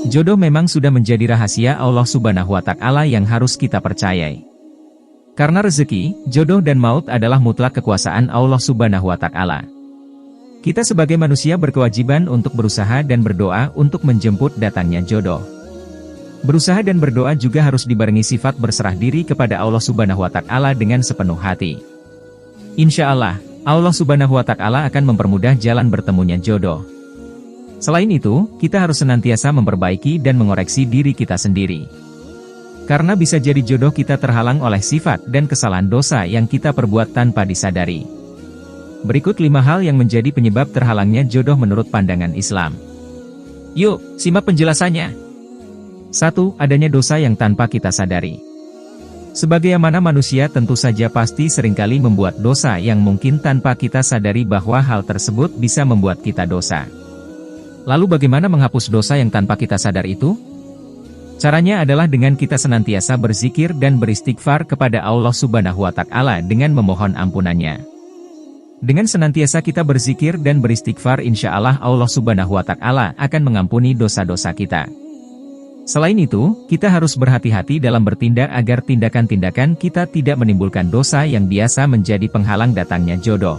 Jodoh memang sudah menjadi rahasia Allah Subhanahu wa Ta'ala yang harus kita percayai. Karena rezeki, jodoh dan maut adalah mutlak kekuasaan Allah Subhanahu wa Ta'ala. Kita sebagai manusia berkewajiban untuk berusaha dan berdoa untuk menjemput datangnya jodoh. Berusaha dan berdoa juga harus dibarengi sifat berserah diri kepada Allah Subhanahu wa Ta'ala dengan sepenuh hati. Insya Allah, Allah Subhanahu wa Ta'ala akan mempermudah jalan bertemunya jodoh. Selain itu, kita harus senantiasa memperbaiki dan mengoreksi diri kita sendiri. Karena bisa jadi jodoh kita terhalang oleh sifat dan kesalahan dosa yang kita perbuat tanpa disadari. Berikut 5 hal yang menjadi penyebab terhalangnya jodoh menurut pandangan Islam. Yuk, simak penjelasannya. 1. Adanya dosa yang tanpa kita sadari. Sebagaimana manusia tentu saja pasti seringkali membuat dosa yang mungkin tanpa kita sadari bahwa hal tersebut bisa membuat kita dosa. Lalu bagaimana menghapus dosa yang tanpa kita sadar itu? Caranya adalah dengan kita senantiasa berzikir dan beristighfar kepada Allah Subhanahu wa Ta'ala dengan memohon ampunannya. Dengan senantiasa kita berzikir dan beristighfar, insya Allah Allah Subhanahu wa Ta'ala akan mengampuni dosa-dosa kita. Selain itu, kita harus berhati-hati dalam bertindak agar tindakan-tindakan kita tidak menimbulkan dosa yang biasa menjadi penghalang datangnya jodoh.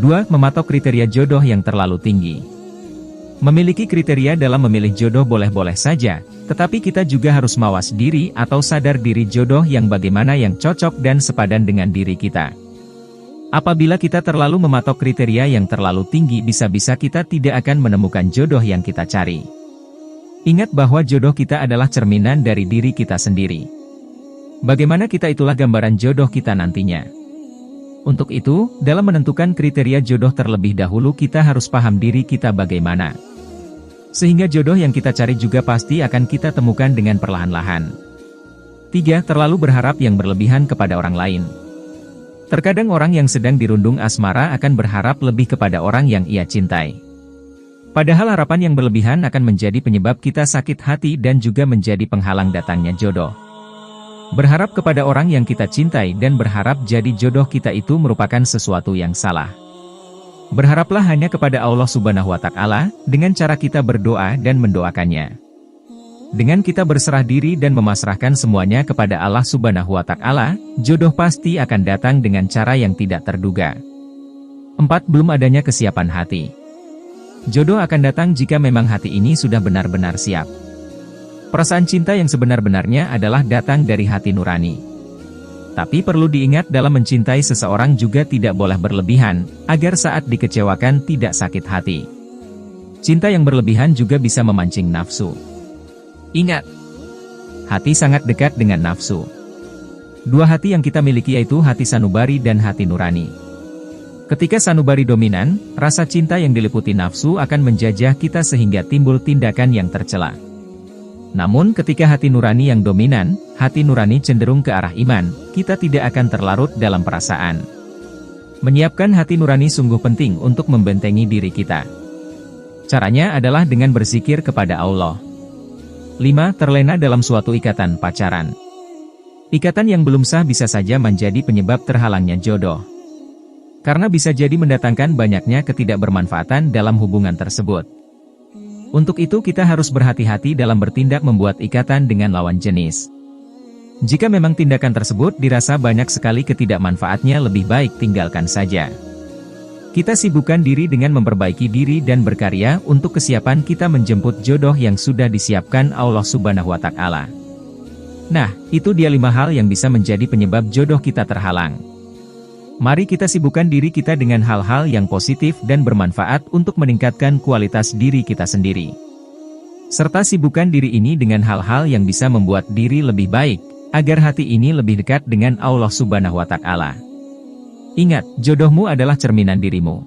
2. Mematok kriteria jodoh yang terlalu tinggi. Memiliki kriteria dalam memilih jodoh boleh-boleh saja, tetapi kita juga harus mawas diri atau sadar diri jodoh yang bagaimana yang cocok dan sepadan dengan diri kita. Apabila kita terlalu mematok kriteria yang terlalu tinggi, bisa-bisa kita tidak akan menemukan jodoh yang kita cari. Ingat bahwa jodoh kita adalah cerminan dari diri kita sendiri. Bagaimana kita itulah gambaran jodoh kita nantinya. Untuk itu, dalam menentukan kriteria jodoh terlebih dahulu kita harus paham diri kita bagaimana. Sehingga jodoh yang kita cari juga pasti akan kita temukan dengan perlahan-lahan. 3. Terlalu berharap yang berlebihan kepada orang lain. Terkadang orang yang sedang dirundung asmara akan berharap lebih kepada orang yang ia cintai. Padahal harapan yang berlebihan akan menjadi penyebab kita sakit hati dan juga menjadi penghalang datangnya jodoh. Berharap kepada orang yang kita cintai dan berharap jadi jodoh kita itu merupakan sesuatu yang salah. Berharaplah hanya kepada Allah Subhanahu wa Ta'ala, dengan cara kita berdoa dan mendoakannya. Dengan kita berserah diri dan memasrahkan semuanya kepada Allah Subhanahu wa Ta'ala, jodoh pasti akan datang dengan cara yang tidak terduga. 4. Belum adanya kesiapan hati. Jodoh akan datang jika memang hati ini sudah benar-benar siap. Perasaan cinta yang sebenar-benarnya adalah datang dari hati nurani. Tapi perlu diingat dalam mencintai seseorang juga tidak boleh berlebihan, agar saat dikecewakan tidak sakit hati. Cinta yang berlebihan juga bisa memancing nafsu. Ingat, hati sangat dekat dengan nafsu. 2 hati yang kita miliki yaitu hati sanubari dan hati nurani. Ketika sanubari dominan, rasa cinta yang diliputi nafsu akan menjajah kita sehingga timbul tindakan yang tercela. Namun ketika hati nurani yang dominan, hati nurani cenderung ke arah iman, kita tidak akan terlarut dalam perasaan. Menyiapkan hati nurani sungguh penting untuk membentengi diri kita. Caranya adalah dengan berzikir kepada Allah. 5. Terlena dalam suatu ikatan pacaran. Ikatan yang belum sah bisa saja menjadi penyebab terhalangnya jodoh. Karena bisa jadi mendatangkan banyaknya ketidakbermanfaatan dalam hubungan tersebut. Untuk itu kita harus berhati-hati dalam bertindak membuat ikatan dengan lawan jenis. Jika memang tindakan tersebut dirasa banyak sekali ketidakmanfaatnya, lebih baik tinggalkan saja. Kita sibukkan diri dengan memperbaiki diri dan berkarya untuk kesiapan kita menjemput jodoh yang sudah disiapkan Allah Subhanahu wa Ta'ala. Nah, itu dia 5 hal yang bisa menjadi penyebab jodoh kita terhalang. Mari kita sibukkan diri kita dengan hal-hal yang positif dan bermanfaat untuk meningkatkan kualitas diri kita sendiri. Serta sibukkan diri ini dengan hal-hal yang bisa membuat diri lebih baik, agar hati ini lebih dekat dengan Allah Subhanahu wa Ta'ala. Ingat, jodohmu adalah cerminan dirimu.